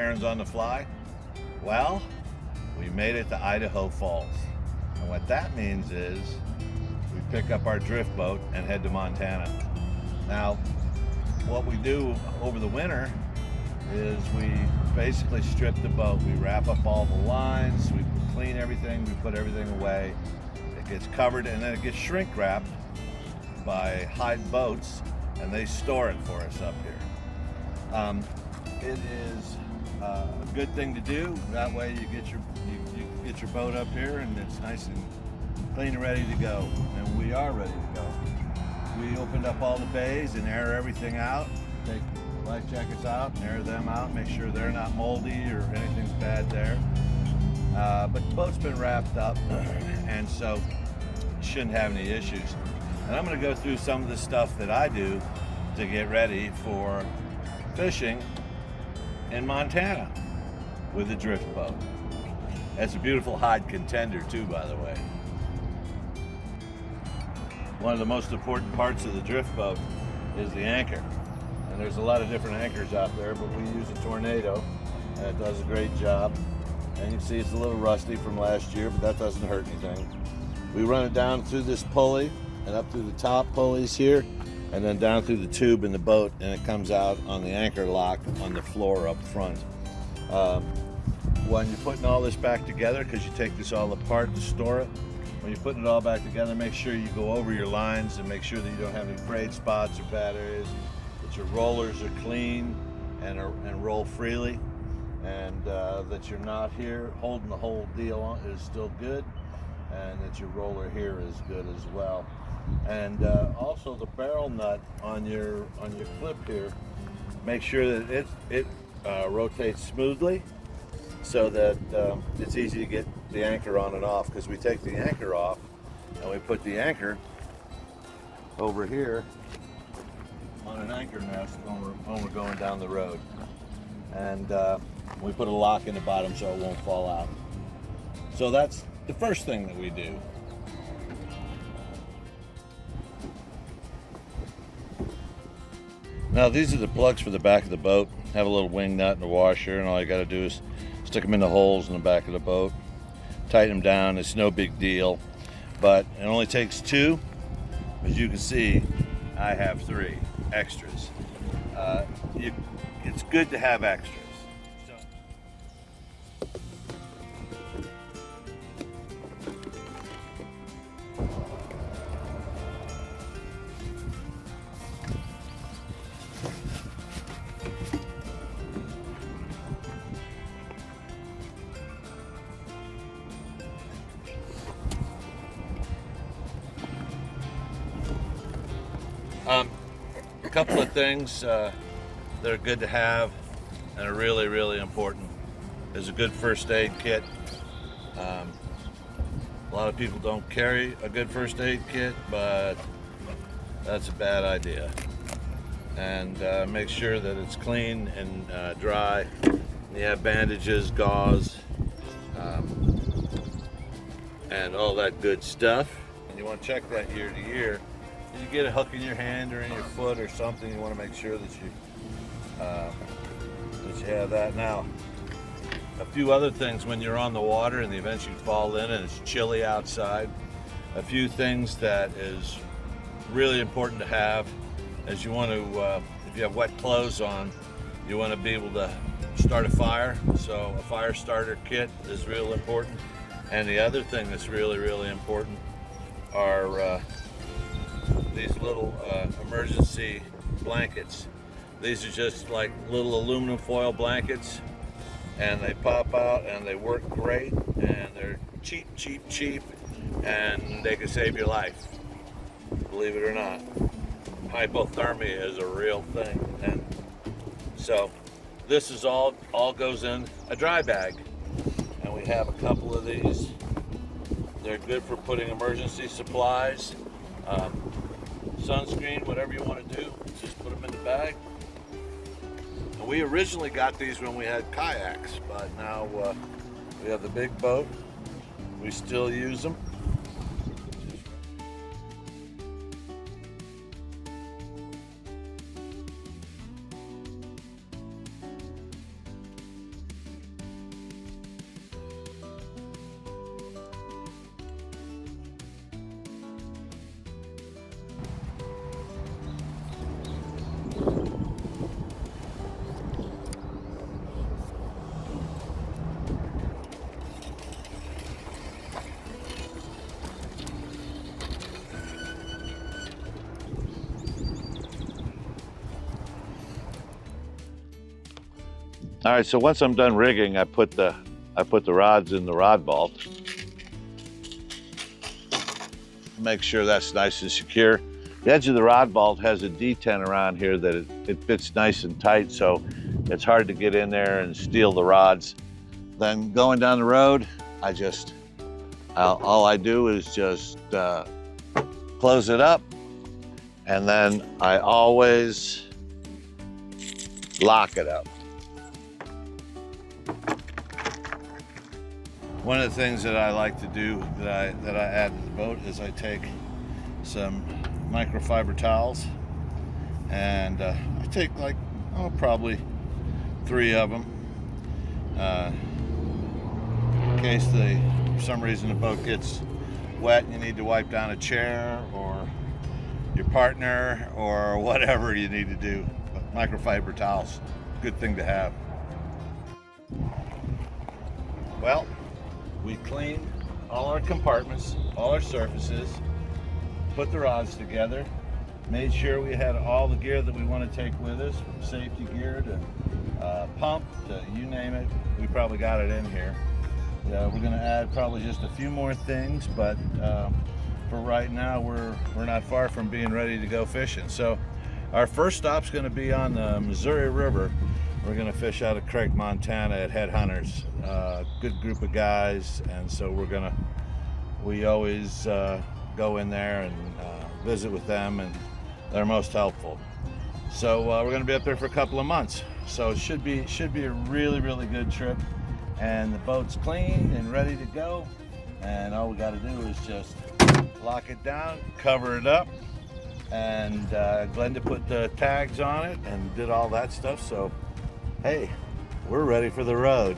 errands on the fly? Well, we made it to Idaho Falls. And what that means is we pick up our drift boat and head to Montana. Now, what we do over the winter is we basically strip the boat. We wrap up all the lines, we clean everything, we put everything away. It gets covered and then it gets shrink wrapped by Hyde Boats, and they store it for us up here. It is a good thing to do. That way you get your boat up here and it's nice and clean and ready to go. And we are ready to go. We opened up all the bays and air everything out. Take life jackets out and air them out. Make sure they're not moldy or anything's bad there. But the boat's been wrapped up, and so you shouldn't have any issues. And I'm going to go through some of the stuff that I do to get ready for fishing in Montana with a drift boat. That's a beautiful Hyde Contender too, by the way. One of the most important parts of the drift boat is the anchor. And there's a lot of different anchors out there, but we use a Tornado, and it does a great job. And you can see it's a little rusty from last year, but that doesn't hurt anything. We run it down through this pulley and up through the top pulleys here, and then down through the tube in the boat, and it comes out on the anchor lock on the floor up front. When you're putting all this back together, because you take this all apart to store it, when you're putting it all back together, make sure you go over your lines and make sure that you don't have any frayed spots or bad areas, that your rollers are clean and roll freely, and that you're not here holding the whole deal on is still good, and that your roller here is good as well. And also the barrel nut on your clip here, make sure that it rotates smoothly so that it's easy to get the anchor on and off, because we take the anchor off and we put the anchor over here on an anchor nest when we're going down the road, and we put a lock in the bottom so it won't fall out. So that's the first thing that we do. Now these are the plugs for the back of the boat. Have a little wing nut and a washer, and all you got to do is stick them in the holes in the back of the boat, tighten them down. It's no big deal, but it only takes two. As you can see, I have 3 extras. It's good to have extras. A couple of things that are good to have and are really, really important is a good first aid kit. A lot of people don't carry a good first aid kit, but that's a bad idea. And make sure that it's clean and dry. You have bandages, gauze, and all that good stuff. And you want to check that year to year. If you get a hook in your hand or in your foot or something, you want to make sure that you have that. Now, a few other things when you're on the water in the event you fall in and it's chilly outside. A few things that is really important to have is you want to, if you have wet clothes on, you want to be able to start a fire. So a fire starter kit is real important. And the other thing that's really, really important are these little emergency blankets. These are just like little aluminum foil blankets, and they pop out and they work great, and they're cheap, and they can save your life, believe it or not. Hypothermia is a real thing, and so this is all goes in a dry bag, and we have a couple of these. They're good for putting emergency supplies, sunscreen, whatever you want to do, just put them in the bag. And we originally got these when we had kayaks, but now we have the big boat. We still use them. All right, so once I'm done rigging, I put the rods in the rod vault. Make sure that's nice and secure. The edge of the rod vault has a detent around here that it fits nice and tight, so it's hard to get in there and steal the rods. Then going down the road, all I do is just close it up, and then I always lock it up. One of the things that I like to do that I add to the boat is I take some microfiber towels, and I take like probably 3 of them in case for some reason the boat gets wet and you need to wipe down a chair or your partner or whatever you need to do. But microfiber towels, good thing to have. Well, we cleaned all our compartments, all our surfaces, put the rods together, made sure we had all the gear that we want to take with us, from safety gear to pump to you name it. We probably got it in here. We're going to add probably just a few more things, but for right now we're not far from being ready to go fishing. So our first stop's going to be on the Missouri River. We're going to fish out of Craig, Montana at Headhunters. Good group of guys, and so we always go in there and visit with them, and they're most helpful. So we're going to be up there for a couple of months. So it should be a really, really good trip. And the boat's clean and ready to go. And all we got to do is just lock it down, cover it up, and Glenda put the tags on it and did all that stuff. So hey, we're ready for the road.